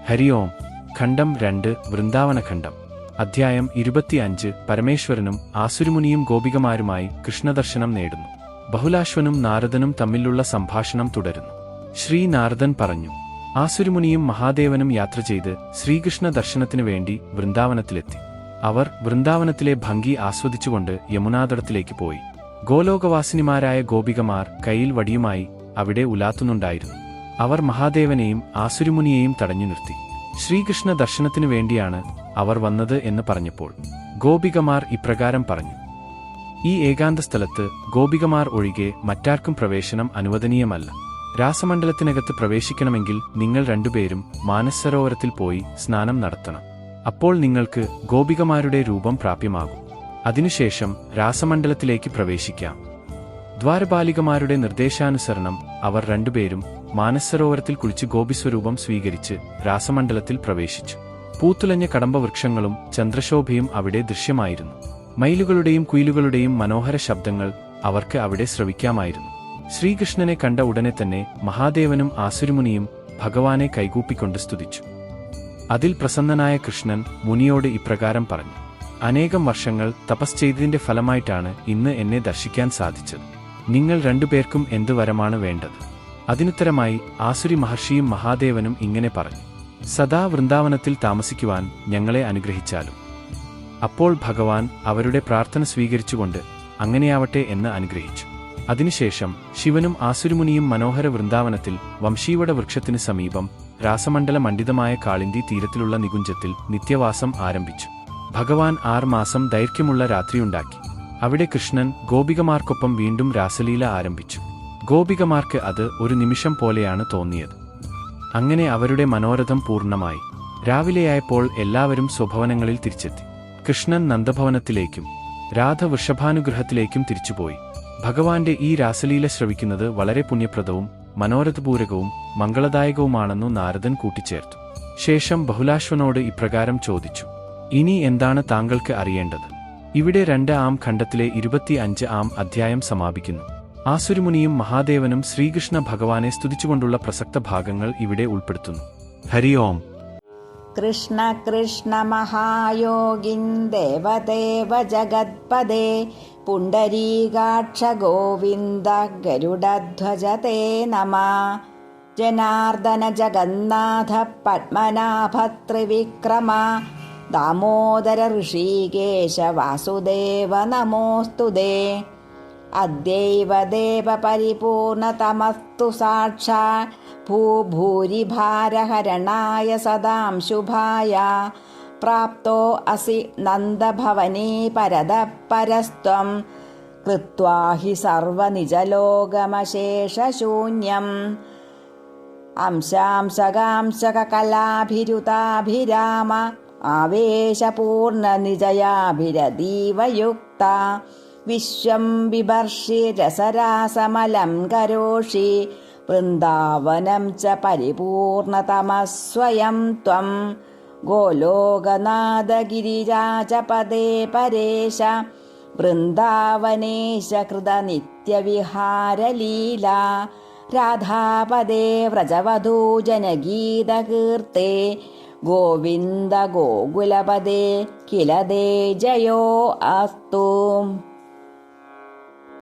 ഹരി ഓം. ഖണ്ഡം 2 വൃന്ദാവനഖണ്ഡം. അധ്യായം 25. പരമേശ്വരനും ആസുരമുനിയും ഗോപികമാരുമായി കൃഷ്ണദർശനം നേടുന്നു. ബഹുലാശ്വനും നാരദനും തമ്മിലുള്ള സംഭാഷണം തുടരുന്നു. ശ്രീ നാരദൻ പറഞ്ഞു, ആസുരമുനിയും മഹാദേവനും യാത്ര ചെയ്ത് ശ്രീകൃഷ്ണ ദർശനത്തിനു വേണ്ടി വൃന്ദാവനത്തിലെത്തി. അവർ വൃന്ദാവനത്തിലെ ഭംഗി ആസ്വദിച്ചുകൊണ്ട് യമുനാതടത്തിലേക്ക് പോയി. ഗോലോകവാസിനിമാരായ ഗോപികമാർ കയ്യിൽ വടിയുമായി അവിടെ ഉലാത്തുന്നുണ്ടായിരുന്നു. അവർ മഹാദേവനെയും ആസുരമുനിയെയും തടഞ്ഞു നിർത്തി. ശ്രീകൃഷ്ണ ദർശനത്തിനു വേണ്ടിയാണ് അവർ വന്നത് എന്ന് പറഞ്ഞപ്പോൾ ഗോപികമാർ ഇപ്രകാരം പറഞ്ഞു: ഈ ഏകാന്ത സ്ഥലത്ത് ഗോപികമാർ ഒഴികെ മറ്റാർക്കും പ്രവേശനം അനുവദനീയമല്ല. രാസമണ്ഡലത്തിനകത്ത് പ്രവേശിക്കണമെങ്കിൽ നിങ്ങൾ രണ്ടുപേരും മാനസരോവരത്തിൽ പോയി സ്നാനം നടത്തണം. അപ്പോൾ നിങ്ങൾക്ക് ഗോപികമാരുടെ രൂപം പ്രാപ്യമാകും. അതിനുശേഷം രാസമണ്ഡലത്തിലേക്ക് പ്രവേശിക്കാം. ദ്വാരപാലികമാരുടെ നിർദ്ദേശാനുസരണം അവർ രണ്ടുപേരും മാനസരോവരത്തിൽ കുളിച്ച് ഗോപിസ്വരൂപം സ്വീകരിച്ച് രാസമണ്ഡലത്തിൽ പ്രവേശിച്ചു. പൂത്തുലഞ്ഞ കടമ്പവൃക്ഷങ്ങളും ചന്ദ്രശോഭയും അവിടെ ദൃശ്യമായിരുന്നു. മയിലുകളുടെയും കുയിലുകളുടെയും മനോഹര ശബ്ദങ്ങൾ അവർക്ക് അവിടെ ശ്രവിക്കാമായിരുന്നു. ശ്രീകൃഷ്ണനെ കണ്ട ഉടനെ തന്നെ മഹാദേവനും ആസുരമുനിയും ഭഗവാനെ കൈകൂപ്പിക്കൊണ്ട് സ്തുതിച്ചു. അതിൽ പ്രസന്നനായ കൃഷ്ണൻ മുനിയോട് ഇപ്രകാരം പറഞ്ഞു: അനേകം വർഷങ്ങൾ തപസ് ചെയ്തതിന്റെ ഫലമായിട്ടാണ് ഇന്ന് എന്നെ ദർശിക്കാൻ സാധിച്ചത്. നിങ്ങൾ രണ്ടുപേർക്കും എന്തു വരമാണ് വേണ്ടത്? അതിനുത്തരമായി ആസുരി മഹർഷിയും മഹാദേവനും ഇങ്ങനെ പറഞ്ഞു: സദാ വൃന്ദാവനത്തിൽ താമസിക്കുവാൻ ഞങ്ങളെ അനുഗ്രഹിച്ചാലും. അപ്പോൾ ഭഗവാൻ അവരുടെ പ്രാർത്ഥന സ്വീകരിച്ചുകൊണ്ട് അങ്ങനെയാവട്ടെ എന്ന് അനുഗ്രഹിച്ചു. അതിനുശേഷം ശിവനും ആസുരമുനിയും മനോഹര വൃന്ദാവനത്തിൽ വംശീവട വൃക്ഷത്തിനു സമീപം രാസമണ്ഡല മണ്ഡിതമായ കാളിന്തി തീരത്തിലുള്ള നികുഞ്ചത്തിൽ നിത്യവാസം ആരംഭിച്ചു. ഭഗവാൻ 6 മാസം ദൈർഘ്യമുള്ള രാത്രിയുണ്ടാക്കി. അവിടെ കൃഷ്ണൻ ഗോപികമാർക്കൊപ്പം വീണ്ടും രാസലീല ആരംഭിച്ചു. ഗോപികമാർക്ക് അത് ഒരു നിമിഷം പോലെയാണ് തോന്നിയത്. അങ്ങനെ അവരുടെ മനോരഥം പൂർണ്ണമായി. രാവിലെയായപ്പോൾ എല്ലാവരും സ്വഭവനങ്ങളിൽ തിരിച്ചെത്തി. കൃഷ്ണൻ നന്ദഭവനത്തിലേക്കും രാധ വൃഷഭാനുഗ്രഹത്തിലേക്കും തിരിച്ചുപോയി. ഭഗവാന്റെ ഈ രാസലീല ശ്രവിക്കുന്നത് വളരെ പുണ്യപ്രദവും മനോരഥപൂരകവും മംഗളദായകവുമാണെന്നു നാരദൻ കൂട്ടിച്ചേർത്തു. ശേഷം ബഹുലാശ്വനോട് ഇപ്രകാരം ചോദിച്ചു: ഇനി എന്താണ് താങ്കൾക്ക് അറിയേണ്ടത്? ഇവിടെ 2 ഖണ്ഡത്തിലെ 25 അധ്യായം സമാപിക്കുന്നു. ആസുരമുനിയും മഹാദേവനും ശ്രീകൃഷ്ണ ഭഗവാനെ സ്തുതിച്ചുകൊണ്ടുള്ള പ്രസക്ത ഭാഗങ്ങൾ ഇവിടെ ഉൾപ്പെടുത്തുന്നു. ഹരി ഓം. കൃഷ്ണ കൃഷ്ണ മഹായോഗിൻ ദേവദേവ ജഗത്പദേ പുണ്ഡരീകാക്ഷ ഗോവിന്ദ ഗരുഡധ്വജ തേ നമഃ. ജനാർദ്ദന ജഗന്നാഥ പത്മനാഭ ത്രിവിക്രമ ദാമോദര ഋഷികേശ വാസുദേവ നമോസ്തുതേ. അദ്യൈവ ദേവ പരിപൂർണതമസ്തു സാക്ഷാത് ഭൂഭൂരിഭാരഹരണായ സദാം ശുഭായ. പ്രാപ്തോ അസി നന്ദഭവനീ പരതഃ പരസ്ത്വം കൃത്വാ ഹി സർവനിജലോകമശേഷശൂന്യം. അംശാംശകാംശകകലാഭിരുതാഭിരാമ ആവേശപൂർണനിജയാഭിരതീവയുക്ത. വിശ്വം ബിഭർഷി രസരാസമലം കരോഷി വൃന്ദാവനം ച പരിപൂർണതമസ്വയം ത്വം. ഗോലോകനാഥ ഗിരിരാജപദേ പരേശ വൃന്ദാവനേശ കൃത നിത്യവിഹാരലീല. രാധാപദേ വ്രജവധൂജനഗീതകീർത്തേ ഗോവിന്ദ ഗോകുലപദേ കില ദേ ജയോ അസ്തു.